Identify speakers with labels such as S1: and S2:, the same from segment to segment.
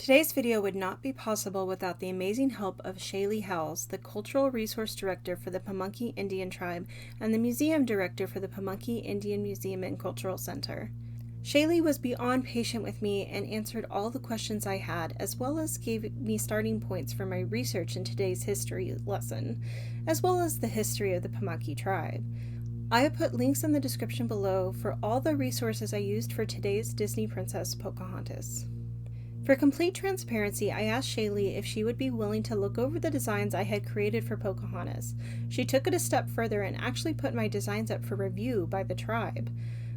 S1: Today's video would not be possible without the amazing help of Shayleigh Howells, the Cultural Resource Director for the Pamunkey Indian Tribe and the Museum Director for the Pamunkey Indian Museum and Cultural Center. Shayleigh was beyond patient with me and answered all the questions I had, as well as gave me starting points for my research in today's history lesson, as well as the history of the Pamunkey tribe. I have put links in the description below for all the resources I used for today's Disney Princess Pocahontas. For complete transparency, I asked Shayleigh if she would be willing to look over the designs I had created for Pocahontas. She took it a step further and actually put my designs up for review by the tribe.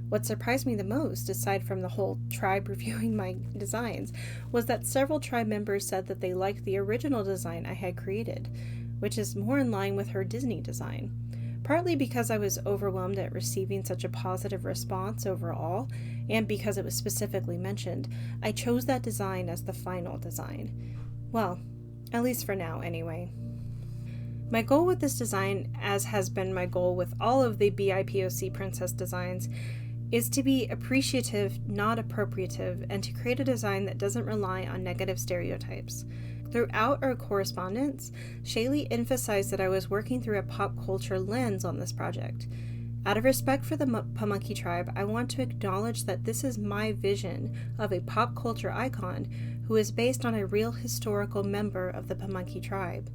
S1: What surprised me the most, aside from the whole tribe reviewing my designs, was that several tribe members said that they liked the original design I had created, which is more in line with her Disney design. Partly because I was overwhelmed at receiving such a positive response overall, and because it was specifically mentioned, I chose that design as the final design. Well, at least for now anyway. My goal with this design, as has been my goal with all of the BIPOC princess designs, is to be appreciative, not appropriative, and to create a design that doesn't rely on negative stereotypes. Throughout our correspondence, Shayleigh emphasized that I was working through a pop culture lens on this project. Out of respect for the Pamunkey tribe, I want to acknowledge that this is my vision of a pop culture icon who is based on a real historical member of the Pamunkey tribe.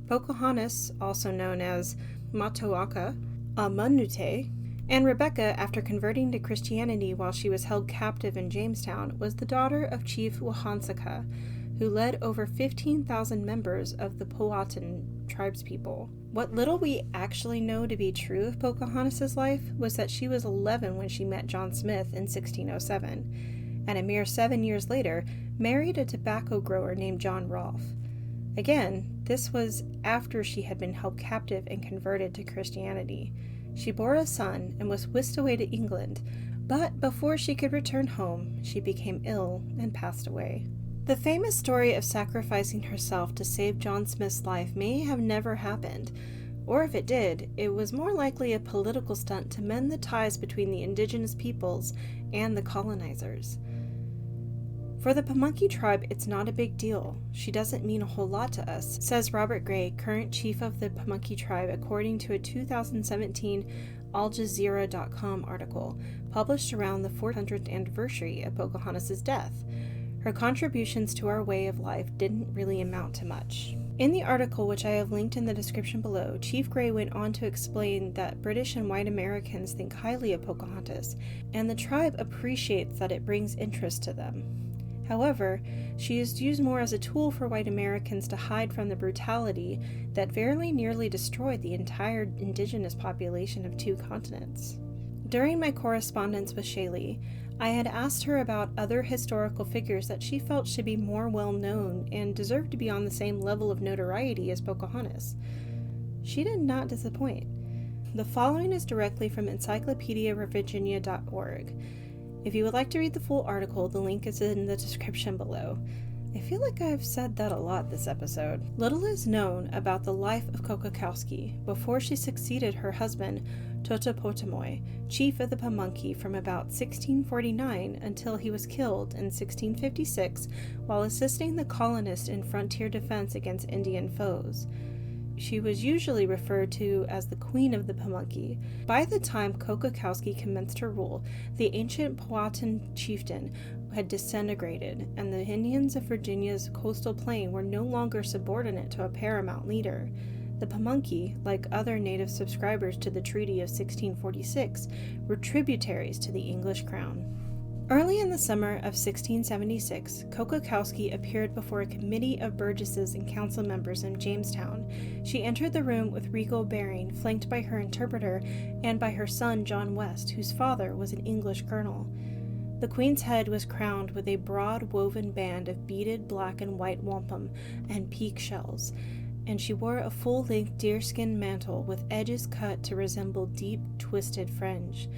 S1: Pocahontas, also known as Matoaka, Amunute, and Rebecca, after converting to Christianity while she was held captive in Jamestown, was the daughter of Chief Wahansaka, who led over 15,000 members of the Powhatan tribespeople. What little we actually know to be true of Pocahontas' life was that she was 11 when she met John Smith in 1607, and a mere 7 years later married a tobacco grower named John Rolfe. Again, this was after she had been held captive and converted to Christianity. She bore a son and was whisked away to England, but before she could return home, she became ill and passed away. The famous story of sacrificing herself to save John Smith's life may have never happened, or if it did, it was more likely a political stunt to mend the ties between the indigenous peoples and the colonizers. For the Pamunkey tribe, it's not a big deal. She doesn't mean a whole lot to us, says Robert Gray, current chief of the Pamunkey tribe, according to a 2017 AlJazeera.com article published around the 400th anniversary of Pocahontas' death. Her contributions to our way of life didn't really amount to much. In the article, which I have linked in the description below, Chief Gray went on to explain that British and white Americans think highly of Pocahontas, and the tribe appreciates that it brings interest to them. However, she is used more as a tool for white Americans to hide from the brutality that very nearly destroyed the entire indigenous population of 2 continents. During my correspondence with Shayleigh, I had asked her about other historical figures that she felt should be more well known and deserved to be on the same level of notoriety as Pocahontas. She did not disappoint. The following is directly from Encyclopedia Virginia.org. If you would like to read the full article, the link is in the description below. I feel like I've said that a lot this episode. Little is known about the life of Cockacoeske before she succeeded her husband, Totopotomoy, chief of the Pamunkey, from about 1649 until he was killed in 1656 while assisting the colonists in frontier defense against Indian foes. She was usually referred to as the Queen of the Pamunkey. By the time Cockacoeske commenced her rule, the ancient Powhatan chieftain had disintegrated, and the Indians of Virginia's coastal plain were no longer subordinate to a paramount leader. The Pamunkey, like other native subscribers to the Treaty of 1646, were tributaries to the English crown. Early in the summer of 1676, Cockacoeske appeared before a committee of burgesses and council members in Jamestown. She entered the room with regal bearing, flanked by her interpreter and by her son John West, whose father was an English colonel. The queen's head was crowned with a broad woven band of beaded black and white wampum and peak shells, and she wore a full-length deerskin mantle with edges cut to resemble deep, twisted fringe.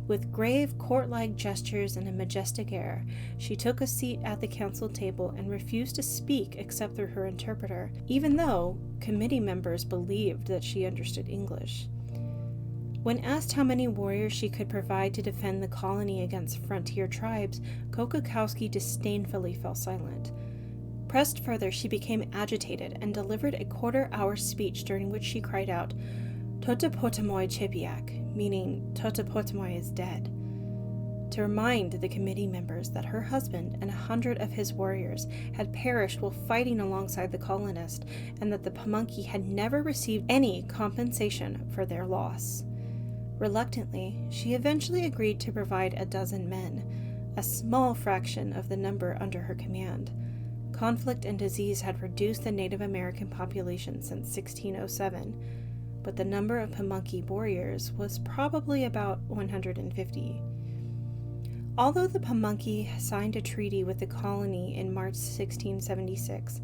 S1: With grave, court-like gestures and a majestic air, she took a seat at the council table and refused to speak except through her interpreter, even though committee members believed that she understood English. When asked how many warriors she could provide to defend the colony against frontier tribes, Cockacoeske disdainfully fell silent. Pressed further, she became agitated and delivered a quarter-hour speech during which she cried out, "Totepotamoi Chepiak," meaning Totepotamoi is dead, to remind the committee members that her husband and 100 of his warriors had perished while fighting alongside the colonist, and that the Pamunkey had never received any compensation for their loss. Reluctantly, she eventually agreed to provide 12 men, a small fraction of the number under her command. Conflict and disease had reduced the Native American population since 1607, but the number of Pamunkey warriors was probably about 150. Although the Pamunkey signed a treaty with the colony in March 1676,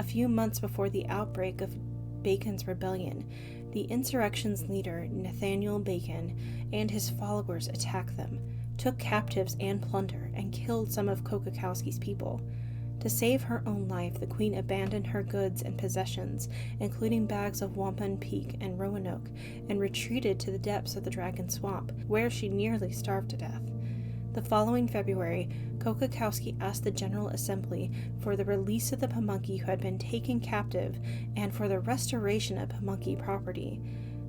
S1: a few months before the outbreak of Bacon's rebellion, the insurrection's leader, Nathaniel Bacon, and his followers attacked them, took captives and plunder, and killed some of Cockacoeske's people. To save her own life, the queen abandoned her goods and possessions, including bags of wampum peak and roanoke, and retreated to the depths of the Dragon Swamp, where she nearly starved to death. The following February, Cockacoeske asked the General Assembly for the release of the Pamunkey who had been taken captive and for the restoration of Pamunkey property.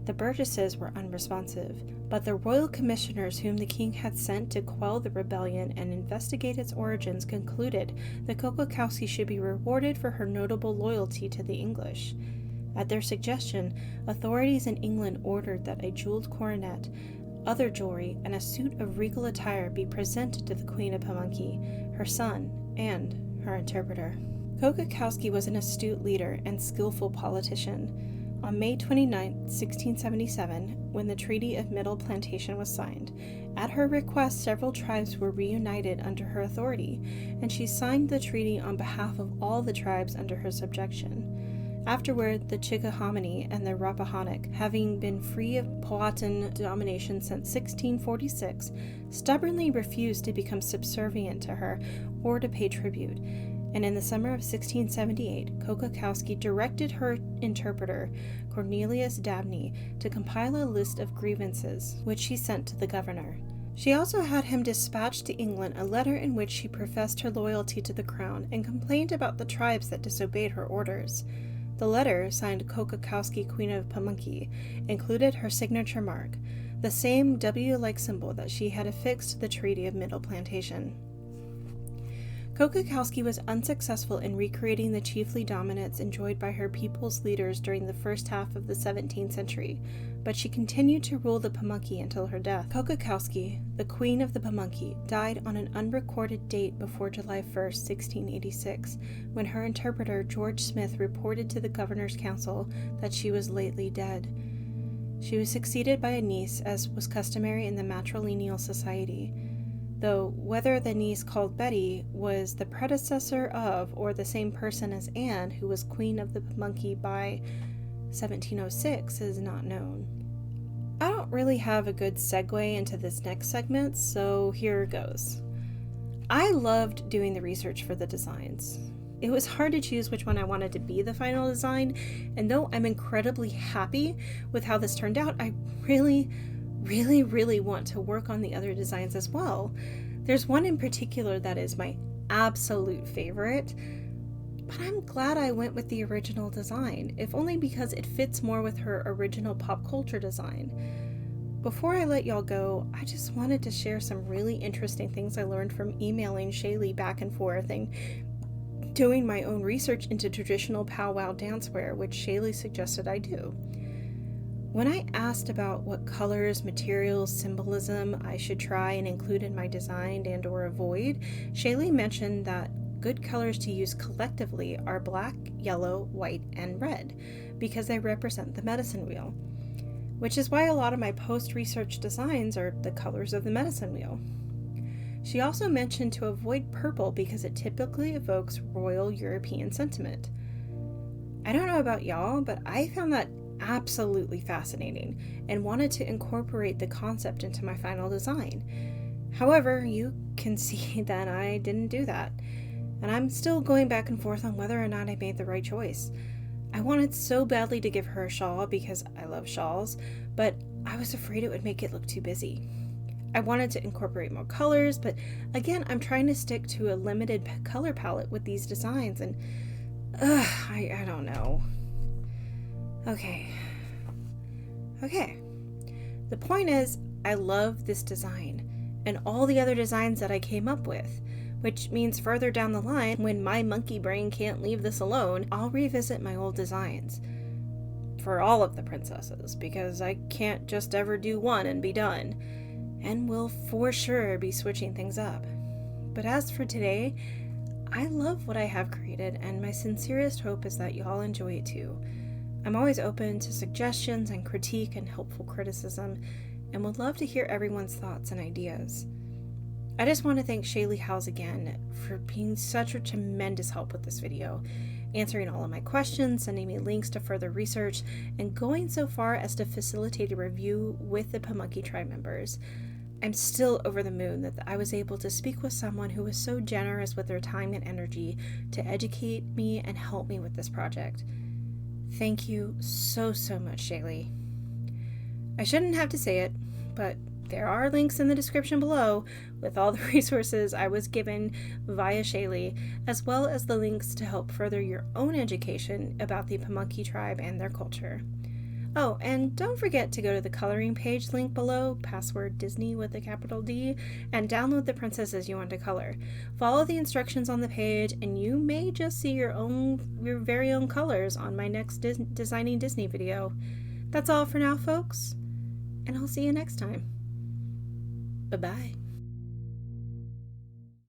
S1: The burgesses were unresponsive, but the royal commissioners whom the king had sent to quell the rebellion and investigate its origins concluded that Cockacoeske should be rewarded for her notable loyalty to the English. At their suggestion, authorities in England ordered that a jeweled coronet, other jewelry, and a suit of regal attire be presented to the Queen of Pamunkey, her son, and her interpreter. Cockacoeske was an astute leader and skillful politician. On May 29, 1677, when the Treaty of Middle Plantation was signed, at her request several tribes were reunited under her authority, and she signed the treaty on behalf of all the tribes under her subjection. Afterward, the Chickahominy and the Rappahannock, having been free of Powhatan domination since 1646, stubbornly refused to become subservient to her or to pay tribute, and in the summer of 1678, Cockacoeske directed her interpreter, Cornelius Dabney, to compile a list of grievances, which she sent to the governor. She also had him dispatch to England a letter in which she professed her loyalty to the crown and complained about the tribes that disobeyed her orders. The letter, signed Cockacoeske, Queen of Pamunkey, included her signature mark, the same W-like symbol that she had affixed to the Treaty of Middle Plantation. Cockacoeske was unsuccessful in recreating the chiefly dominance enjoyed by her people's leaders during the first half of the 17th century, but she continued to rule the Pamunkey until her death. Cockacoeske, the Queen of the Pamunkey, died on an unrecorded date before July 1, 1686, when her interpreter, George Smith, reported to the Governor's Council that she was lately dead. She was succeeded by a niece, as was customary in the matrilineal society, though whether the niece called Betty was the predecessor of or the same person as Anne, who was Queen of the Pamunkey by 1706, is not known. I don't really have a good segue into this next segment, so here goes. I loved doing the research for the designs. It was hard to choose which one I wanted to be the final design, and though I'm incredibly happy with how this turned out, I really want to work on the other designs as well. There's one in particular that is my absolute favorite, but I'm glad I went with the original design, if only because it fits more with her original pop culture design. Before I let y'all go, I just wanted to share some really interesting things I learned from emailing Shayleigh back and forth and doing my own research into traditional powwow dancewear, which Shayleigh suggested I do. When I asked about what colors, materials, symbolism I should try and include in my design and or avoid, Shayleigh mentioned that good colors to use collectively are black, yellow, white, and red, because they represent the medicine wheel, which is why a lot of my post-research designs are the colors of the medicine wheel. She also mentioned to avoid purple because it typically evokes royal European sentiment. I don't know about y'all, but I found that absolutely fascinating and wanted to incorporate the concept into my final design. However, you can see that I didn't do that, and I'm still going back and forth on whether or not I made the right choice. I wanted so badly to give her a shawl because I love shawls, but I was afraid it would make it look too busy. I wanted to incorporate more colors, but again, I'm trying to stick to a limited color palette with these designs, and I don't know. Okay. The point is, I love this design and all the other designs that I came up with, which means further down the line, when my monkey brain can't leave this alone, I'll revisit my old designs for all of the princesses, because I can't just ever do one and be done, and will for sure be switching things up. But as for today, I love what I have created, and my sincerest hope is that you all enjoy it too. I'm always open to suggestions and critique and helpful criticism, and would love to hear everyone's thoughts and ideas. I just want to thank Shayleigh Howells again for being such a tremendous help with this video, answering all of my questions, sending me links to further research, and going so far as to facilitate a review with the Pamunkey tribe members. I'm still over the moon that I was able to speak with someone who was so generous with their time and energy to educate me and help me with this project. Thank you so much, Shayleigh. I shouldn't have to say it, but there are links in the description below with all the resources I was given via Shayleigh, as well as the links to help further your own education about the Pamunkey tribe and their culture. Oh, and don't forget to go to the coloring page link below, password Disney with a capital D, and download the princesses you want to color. Follow the instructions on the page, and you may just see your very own colors on my next Designing Disney video. That's all for now, folks, and I'll see you next time. Bye-bye.